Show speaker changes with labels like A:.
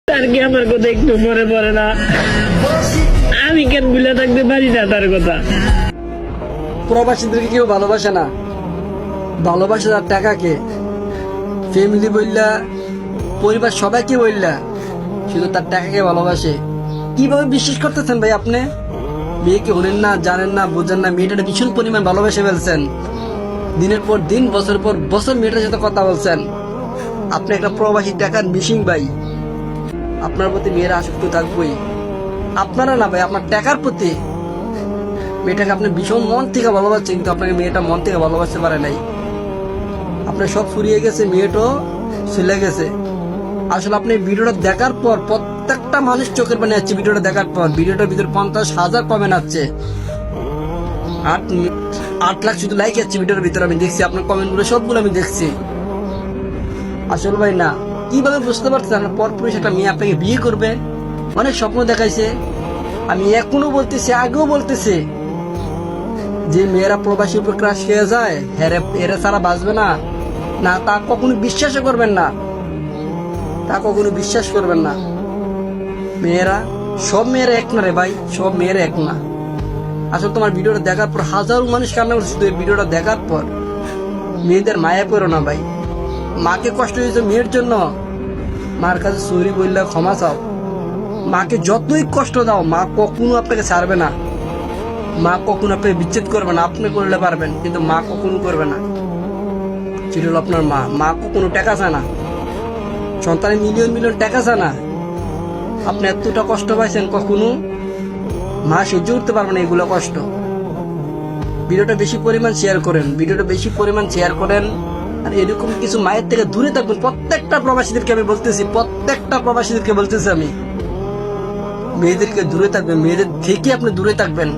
A: তার কি আমার কথা একটু মনে পড়ে না? আমি কেন ভুলে থাকতে পারি না তার কথা?
B: প্রবাসীদেরকে কেউ ভালোবাসে না, ভালোবাসে তার টাকাকে। ফ্যামিলি বললা, পরিবার সবাইকে বললা, শুধু তার টাকাকে ভালোবাসে। কিভাবে বিশ্বাস করতেছেন ভাই আপনি? মেয়েকে হলেন না, জানেন না, বোঝেন না, মেয়েটা ভীষণ পরিমাণ ভালোবেসে ফেলছেন। দিনের পর দিন, বছর পর বছর মেয়েটার সাথে কথা বলছেন। আপনি একটা প্রবাসী টাকার মিশিং ভাই, আপনার প্রতি মেয়েরা আসক্ত থাকবেই। আপনারা না ভাই, আপনার টাকার প্রতি মেয়েটাকে আপনি ভীষণ মন থেকে ভালোবাসছেন, কিন্তু আপনাকে মেয়েটা মন থেকে ভালোবাসতে পারে নাই। আপনার সব ফুরিয়ে গেছে, মেয়েটাও চলে গেছে। আসলে আপনি ভিডিওটা দেখার পর প্রত্যেকটা মানুষ চোখের পানি যাচ্ছে। ভিডিওটা দেখার পর ভিডিওটার ভিতরে 50,000 কমেন্ট আসছে, 8 লাখ শুধু লাইক আসছে ভিডিওর ভিতরে। আমি দেখছি আপনার কমেন্টগুলো, সবগুলো আমি দেখছি। আসলে ভাই না, কিভাবে বুঝতে পারছেন আপনার পরপুরুষ একটা মেয়ে আপনাকে বিয়ে করবে? অনেক স্বপ্ন দেখাইছে। আমি এখনো বলতেছি, আগেও বলতেছি, যে মেয়েরা প্রবাসীর উপর ক্রাশ খেয়ে যায়, এরা ছাড়া বাঁচবে না, না তা কখনো বিশ্বাস করবেন না, তা কখনো বিশ্বাস করবেন না। মেয়েরা, সব মেয়েরা এক না রে ভাই, সব মেয়েরা এক না। আসলে তোমার ভিডিওটা দেখার পর হাজারো মানুষ কান্না করছে। তুই ভিডিওটা দেখার পর মেয়েদের মায়া করো না ভাই। মাকে কষ্ট হয়েছে মেয়ের জন্য, মার কাছে সরি বললে ক্ষমা চাও। মাকে যতই কষ্ট দাও, মা কখনো আপনাকে ছাড়বে না, মা কখনো আপনাকে বিচ্ছেদ করবে না। আপনি করলে পারবেন, কিন্তু মা কখনো করবে না। সেটা হলো আপনার মা। মা কখনো টাকা চায় না, সন্তানের মিলিয়ন মিলিয়ন টাকা চায় না। আপনি এতটা কষ্ট পাইছেন, কখনো মা সহ্য করতে পারবে না এগুলো কষ্ট। ভিডিওটা বেশি পরিমাণ শেয়ার করেন, ভিডিওটা বেশি পরিমাণ শেয়ার করেন। আর এরকম কিছু মায়ের থেকে দূরে থাকবেন। প্রত্যেকটা প্রবাসীদেরকে আমি বলতেছি, প্রত্যেকটা প্রবাসীদেরকে বলতেছি আমি, মেয়েদেরকে দূরে থাকবেন, মেয়েদের থেকে আপনি দূরে থাকবেন।